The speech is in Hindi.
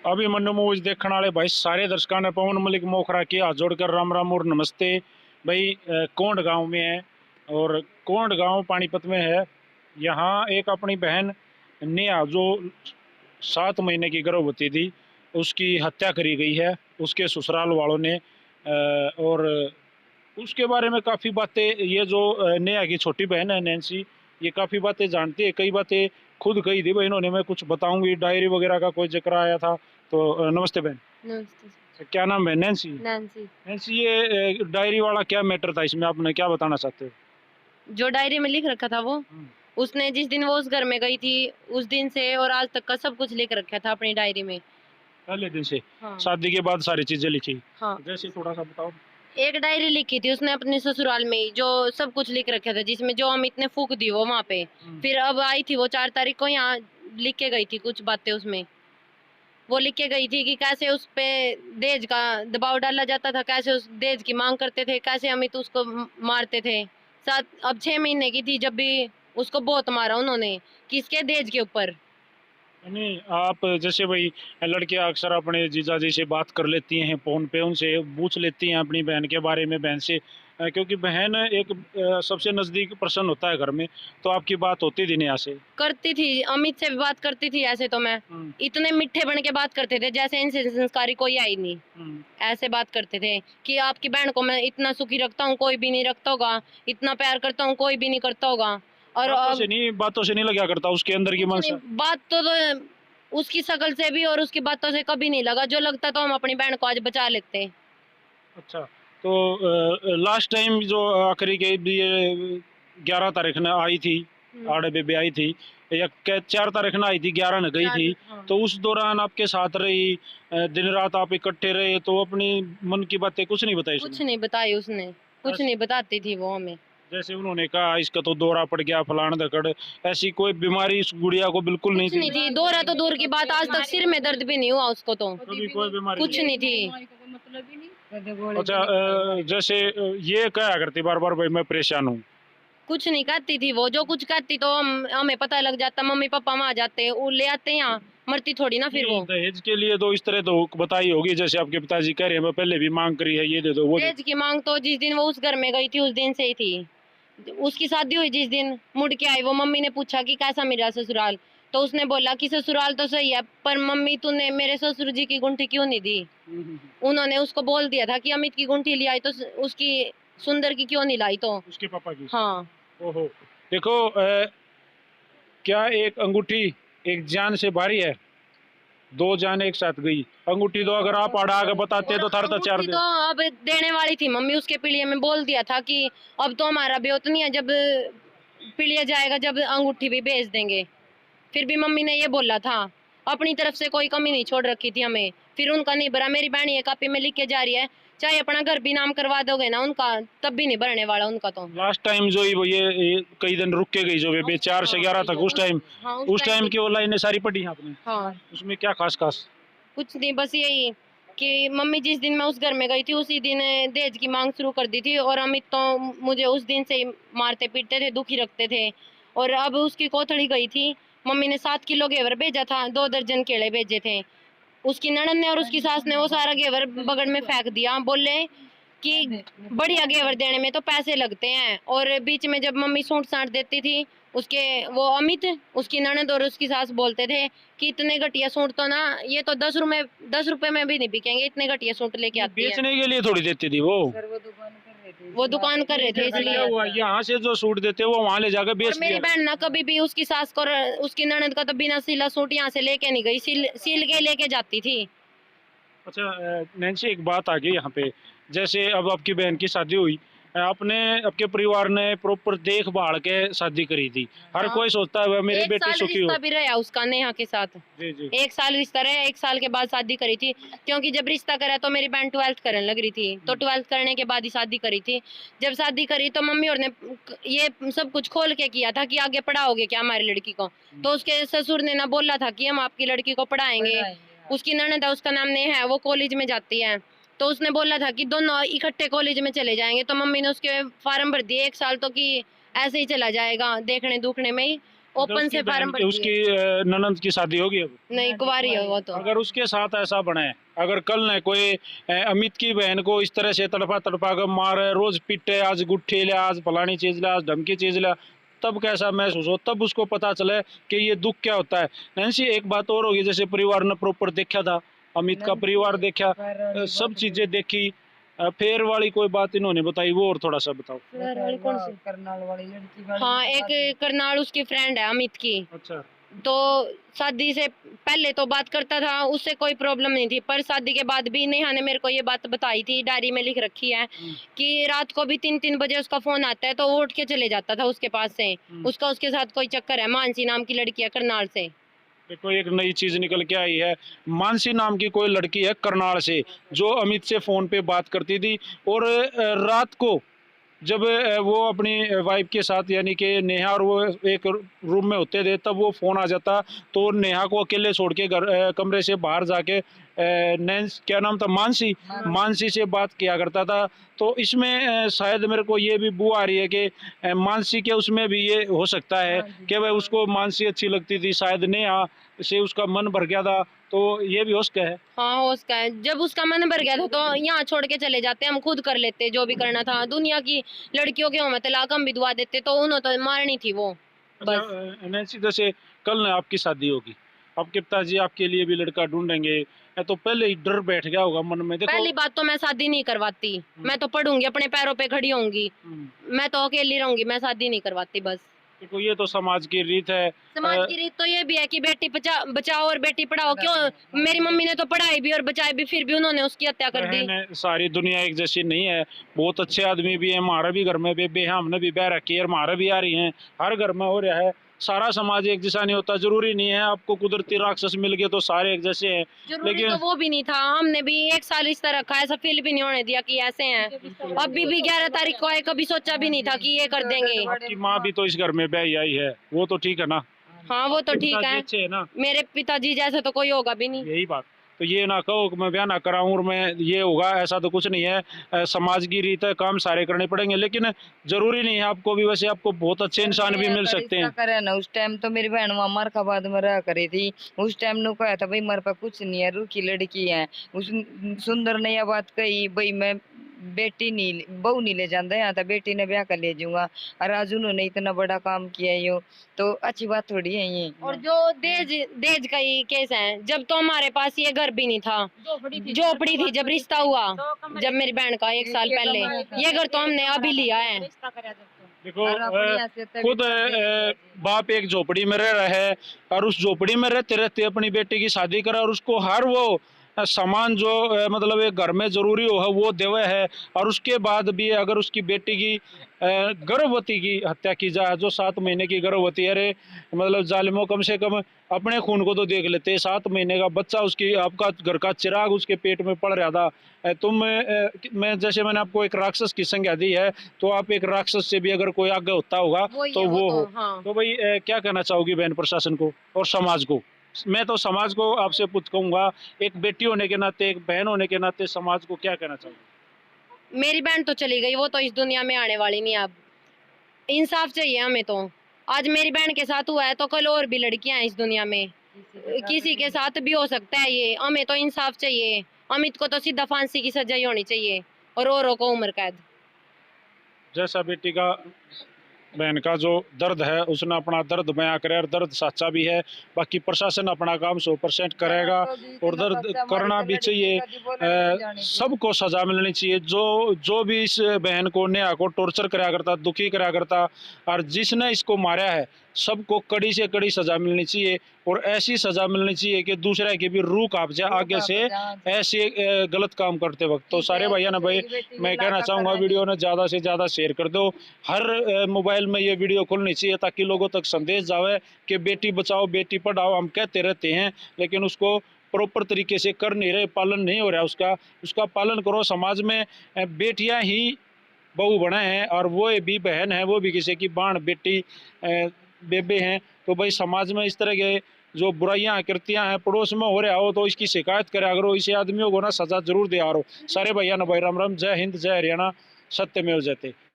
अभी मनु मूवीज देखने वाले भाई सारे दर्शकों ने पवन मलिक मोखरा की हाथ जोड़कर राम राम और नमस्ते। भाई कोंड गांव में है और कोंड गांव पानीपत में है। यहाँ एक अपनी बहन नेहा जो 7 महीने की गर्भवती थी उसकी हत्या करी गई है उसके ससुराल वालों ने। और उसके बारे में काफ़ी बातें ये जो नेहा की छोटी बहन है नैन्सी ये काफ़ी बातें जानती है, कई बातें खुद कही थी भाई इन्होंने। मैं कुछ बताऊंगी, डायरी वगैरह का कोई जिक्र आया था तो नमस्ते बहन। नमस्ते सर। क्या नाम है? नैन्सी। नैन्सी। नैन्सी ये डायरी वाला क्या मैटर था इसमें, आपने क्या बताना चाहते हो? जो डायरी में लिख रखा था वो उसने जिस दिन वो उस घर में गई थी उस दिन से और आज तक का सब कुछ लिख रखा था अपनी डायरी में। पहले दिन से? हाँ। शादी के बाद सारी चीजें लिखी? हाँ। जैसे थोड़ा सा बताओ। एक डायरी लिखी थी उसने अपने ससुराल में ही, जो सब कुछ लिख रखा था, जिसमें जो अमित ने फूक दी वो वहाँ पे। फिर अब आई थी वो 4 तारीख को यहाँ लिख के गई थी कुछ बातें उसमें। वो लिख के गई थी कि कैसे उस पे दहेज का दबाव डाला जाता था, कैसे उस दहेज की मांग करते थे, कैसे अमित उसको मारते थे। अब 6 महीने की थी जब भी उसको बहुत मारा उन्होंने, किसके दहेज के ऊपर। नहीं, आप जैसे भाई लड़कियां अक्सर अपने जीजाजी से बात कर लेती हैं फोन पे, उनसे पूछ लेती हैं अपनी बहन के बारे में, बहन से क्योंकि बहन एक सबसे नजदीक पर्सन होता है घर में। तो आपकी बात होती थी नेहा से? करती थी, अमित से भी बात करती थी। ऐसे तो मैं इतने मिठे बन के बात करते थे जैसे इनसे संस्कारी कोई आई नहीं। ऐसे बात करते थे कि आपकी बहन को मैं इतना सुखी रखता हूँ कोई भी नहीं रखता होगा, इतना प्यार करता हूँ कोई भी नहीं करता होगा। और बातों से नहीं लगा करता उसके अंदर की मन। बात तो उसकी शकल से भी और उसकी बातों से कभी नहीं लगा, जो लगता तो हम अपनी बहन को आज बचा लेते। अच्छा, तो लास्ट टाइम जो आखिरी के 11 तारीख ने आई थी, आड़े बेबे आई थी, या 4 तारीख ने आई थी, 11 ने गई थी। हाँ। तो उस दौरान आपके साथ रही, दिन रात आप इकट्ठे रहे, तो अपनी मन की बातें कुछ नहीं बताई? कुछ नहीं बताई उसने, कुछ नहीं बताती थी वो हमें। जैसे उन्होंने कहा इसका तो दौरा पड़ गया फलान धकड़, ऐसी कोई बीमारी इस गुड़िया को बिल्कुल नहीं थी? दौरा तो दूर की बात, आज तक सिर में दर्द भी नहीं हुआ उसको, तो कभी कोई बीमारी कुछ नहीं थी। अच्छा, जैसे ये कहा करती बार बार भाई मैं परेशान हूँ? कुछ नहीं कहती थी वो, जो कुछ कहती तो हमें पता लग जाता, मम्मी पापा वहाँ जाते वो ले आते यहाँ, मरती थोड़ी ना फिर वो। दहेज के लिए तो इस तरह तो बताई होगी, जैसे आपके पिताजी कह रहे हैं मैं पहले भी मांग करी है, ये दे दो वो। दहेज की मांग तो जिस दिन वो उस घर में गई थी उस दिन से ही थी। उसकी शादी हुई जिस दिन मुड़ के आई वो, मम्मी ने पूछा कि कैसा मिला ससुराल, तो उसने बोला कि ससुराल तो सही है पर मम्मी तूने मेरे ससुर जी की गुंठी क्यों नहीं दी। उन्होंने उसको बोल दिया था कि अमित की गुंठी ले आई तो उसकी सुंदर की क्यों नहीं लाई, तो उसके पापा की। हाँ। ओहो, देखो क्या एक अंगूठी एक जान से भारी है? 2 जान एक साथ गई। अंगूठी तो अगर आप आड़ा आगे बताते तो थार तो 4 तो अब देने वाली थी मम्मी उसके पीलिये में, बोल दिया था कि अब तो हमारा ब्योत नहीं है, जब पीलिया जाएगा जब अंगूठी भी भेज देंगे। फिर भी मम्मी ने ये बोला था, अपनी तरफ से कोई कमी नहीं छोड़ रखी थी हमें। फिर उनका नहीं भरा, मेरी बहन ये कापी में लिख के जा रही है, चाहे अपना घर भी नाम करवा दोगे ना उनका तब भी नहीं भरने वाला उनका। तो लास्ट टाइम जो ये कई दिन रुक के गई जो बेबे 4 से 11 तक, उस टाइम की वो लाइनें सारी पढ़ी आपने? हाँ। उसमें क्या खास खास? कुछ नहीं, बस यही कि मम्मी जिस दिन मैं उस घर में गई थी उसी दिन दहेज की मांग शुरू कर दी थी, और अमित तो मुझे उस दिन से ही मारते पीटते थे, दुखी रखते थे। और अब उसकी कोथड़ी गई थी, मम्मी ने 7 किलो घेवर भेजा था, 2 दर्जन केले भेजे थे। उसकी ननद ने और उसकी सास ने वो सारा घेवर बगड़ में फेंक दिया, बोले कि बढ़िया घेवर देने में तो पैसे लगते हैं। और बीच में जब मम्मी सूट साट देती थी उसके, वो अमित उसकी ननद और उसकी सास बोलते थे कि इतने घटिया सूट तो ना ये तो 10 रुपए में भी नहीं बिकेंगे, इतने घटिया सूट लेके आती है। बेचने के लिए थोड़ी देती थी वो दुकान कर रहे थे इसलिए। यहाँ से जो सूट देते वो वहाँ ले जाकर बेच मेरी बहन ना कभी भी उसकी सास को उसकी ननद का तो बिना सिला सूट यहाँ से लेके नहीं गई, सिल के लेके जाती थी। अच्छा नैन्सी, एक बात आ गई यहाँ पे, जैसे अब आपकी बहन की शादी हुई, आपने आपके परिवार ने प्रॉपर देखभाल के शादी करी थी। हर कोई सोचता है मेरी बेटी सुखी हो। भी रहा उसका नेहा के साथ। जी जी। 1 साल रिश्ता रहा, 1 साल के बाद शादी करी थी, क्योंकि जब रिश्ता करा तो मेरी बहन 12th करने लग रही थी, तो 12th करने के बाद ही शादी करी थी। जब शादी करी तो मम्मी और ने ये सब कुछ खोल के किया था कि आगे पढ़ाओगे क्या हमारी लड़की को, तो उसके ससुर ने ना बोला था कि हम आपकी लड़की को पढ़ाएंगे। उसकी ननद है, उसका नाम नेहा है, वो कॉलेज में जाती है, तो उसने बोला था कि दोनों इकट्ठे कॉलेज में चले जाएंगे। तो मम्मी ने उसके फार्म भर दिए 1 साल तो कि ऐसे ही चला जाएगा देखने दुखने में ही। ओपन से फार्म भर उसकी दिए। ननद की शादी होगी अब? नहीं, कुंवारी है वो तो। अगर उसके साथ ऐसा बने, अगर कल ने कोई अमित की बहन को इस तरह से तड़पा तड़पा कर मारे, रोज पीटे, आज गुट्ठी ले, आज फलानी चीज ले, आज धमकी चीज ले, तब कैसा महसूस हो? तब उसको पता चले कि ये दुख क्या होता है। नैन्सी, एक बात और होगी, जैसे परिवार ने प्रॉपर देखा था, अमित का परिवार देखा, सब चीजें देखी, फिर वाली कोई बात इन्होंने बताई, वो और थोड़ा सा बताओ। कौन सी? करनाल वाली लड़की। हाँ, एक करनाल उसकी फ्रेंड है अमित की। अच्छा। तो शादी से पहले तो बात करता था, उससे कोई प्रॉब्लम नहीं थी, पर शादी के बाद भी नेहा ने मेरे को ये बात बताई थी, डायरी में लिख रखी है कि रात को भी 3-3 बजे उसका फोन आता है तो वो उठ के चले जाता था उसके पास से। उसका उसके साथ कोई चक्कर है, मानसी नाम की लड़की है करनाल से। देखो, एक नई चीज निकल के आई है, मानसी नाम की कोई लड़की है करनाल से, जो अमित से फोन पे बात करती थी, और रात को जब वो अपनी वाइफ के साथ, यानी कि नेहा और वो एक रूम में होते थे, तब वो फ़ोन आ जाता तो नेहा को अकेले छोड़ के घर कमरे से बाहर जाके नैन्स, क्या नाम था, मानसी से बात किया करता था। तो इसमें शायद मेरे को ये भी बू आ रही है कि मानसी के उसमें भी ये हो सकता है कि भाई उसको मानसी अच्छी लगती थी, शायद नेहा से उसका मन भर गया था, तो ये भी हो सकता है। हाँ, हो सकता है। जब उसका मन भर गया था तो यहाँ छोड़ के चले जाते, हम खुद कर लेते जो भी करना था। दुनिया की लड़कियों के हों तलाक हम भी दुआ देते, तो उन्होंने तो मारनी थी वो बस। नैन्सी, जैसे कल ना आपकी शादी होगी, आपके पिताजी आपके लिए भी लड़का ढूंढेंगे, या तो पहले ही डर बैठ गया होगा मन में? देखो, पहली बात तो मैं शादी नहीं करवाती, मैं तो पढ़ूंगी, अपने पैरों पे खड़ी होंगी, मैं तो अकेली रहूंगी, मैं शादी नहीं करवाती बस। देखो, ये तो समाज की रीत है। समाज की रीत तो ये भी है कि बेटी बचाओ और बेटी पढ़ाओ। क्यों? मेरी मम्मी ने तो पढ़ाई भी और बचाई भी, फिर भी उन्होंने उसकी हत्या कर दी। सारी दुनिया एक जैसी नहीं है, बहुत अच्छे आदमी भी हैं, हमारे भी घर में बेबे हैं, हमने भी ब्याह रखी है, हमारे भी आ रही हैं, हर घर में हो रहा है। सारा समाज एक जैसा नहीं होता, जरूरी नहीं है आपको कुदरती राक्षस मिल गए तो सारे एक जैसे हैं। लेकिन तो वो भी नहीं था, हमने भी 1 साल रिश्ता रखा, ऐसा फील भी नहीं होने दिया कि ऐसे हैं। अभी भी 11 तारीख को आए, कभी सोचा भी नहीं था कि ये कर देंगे। आपकी माँ भी तो इस घर में ब्याही आई है, वो तो ठीक है ना? हाँ, वो तो ठीक है, अच्छे है ना? मेरे पिताजी जैसे तो कोई होगा भी नहीं। यही बात, तो ये ना कहो कि मैं ब्याह ना कराऊं और मैं ये होगा, ऐसा तो कुछ नहीं है। समाज की रीत है, काम सारे करने पड़ेंगे, लेकिन जरूरी नहीं है आपको भी, वैसे आपको बहुत अच्छे इंसान भी मिल सकते हैं। करे ना, उस टाइम तो मेरी बहन वहाँ मरकाबाद में रहा करी थी, उस टाइम नु कहा था भाई मेरे पास कुछ नहीं है, रूखी लड़की है, उस सुंदर ने यह बात कही भाई मैं बेटी नहीं, बहू नहीं ले जाता यहाँ था, बेटी ने ब्याह कर ले जाऊंगा, और आज उन्होंने इतना बड़ा काम किया यो, तो अच्छी बात थोड़ी है ये। और जो दहेज का ही केस है, जब तो हमारे पास ये घर भी नहीं था, झोपड़ी थी जब रिश्ता हुआ, जब मेरी बहन का 1 साल पहले, ये घर तो हमने अभी लिया है। देखो, खुद बाप एक झोपड़ी में रह रहा है, और उस झोपड़ी में रहते रहते अपनी बेटी की शादी करा, और उसको हर वो सामान जो मतलब एक घर में जरूरी हो वो देवे है, और उसके बाद भी अगर उसकी बेटी की गर्भवती की हत्या की जाए, जो 7 महीने की गर्भवती है, अरे मतलब जालिमों, कम से कम अपने खून को तो देख लेते। 7 महीने का बच्चा, उसकी आपका घर का चिराग उसके पेट में पड़ रहा था। मैं जैसे मैंने आपको एक राक्षस की संज्ञा दी है, तो आप एक राक्षस से भी अगर कोई आगे होता होगा तो वो हो। हाँ। तो भाई क्या कहना चाहोगी बहन प्रशासन को और समाज को? मैं तो समाज को आपसे पूछ कहूंगा, एक बेटी होने के नाते, एक बहन होने के नाते, समाज को क्या कहना चाहोगे? मेरी बहन तो चली गई, वो तो इस दुनिया में आने वाली नहीं। अब इंसाफ चाहिए हमें तो। आज मेरी बहन के साथ हुआ है तो कल और भी लड़कियां हैं इस दुनिया में, किसी के साथ भी हो सकता है ये। हमें तो इंसाफ चाहिए। अमित को तो सीधा फांसी की सजा ही होनी चाहिए, और औरों को उम्र कैद। जैसा बेटी का, बहन का जो दर्द है, उसने अपना दर्द बयां करे, और दर्द सच्चा भी है। बाकी प्रशासन अपना काम 100% करेगा, और दर्द करना भी चाहिए। सबको सजा मिलनी चाहिए। जो भी इस बहन को, नेहा को टॉर्चर कराया करता, दुखी कराया करता, और जिसने इसको मारा है, सबको कड़ी से कड़ी सजा मिलनी चाहिए, और ऐसी सजा मिलनी चाहिए कि दूसरे की भी रूह कांप जाए आगे से ऐसे गलत काम करते वक्त। तो सारे भैया ना भाई, मैं कहना चाहूँगा वीडियो ने ज़्यादा से ज़्यादा शेयर कर दो। हर मोबाइल में ये वीडियो खुलनी चाहिए, ताकि लोगों तक संदेश जावे कि बेटी बचाओ, बेटी पढ़ाओ। हम कहते रहते हैं, लेकिन उसको प्रॉपर तरीके से कर नहीं रहे, पालन नहीं हो रहा उसका पालन करो। समाज में बेटियां ही बहू बने हैं, और वो भी बहन है, वो भी किसी की बाण बेटी बेबे हैं। तो भाई समाज में इस तरह के जो बुराइयां आकृतियां हैं, पड़ोस में हो रहा हो तो इसकी शिकायत करा करो। इसे आदमियों को ना सजा जरूर दिया करो। सारे भैया ना भाई, राम राम, जय हिंद, जय हरियाणा, सत्यमेव जयते।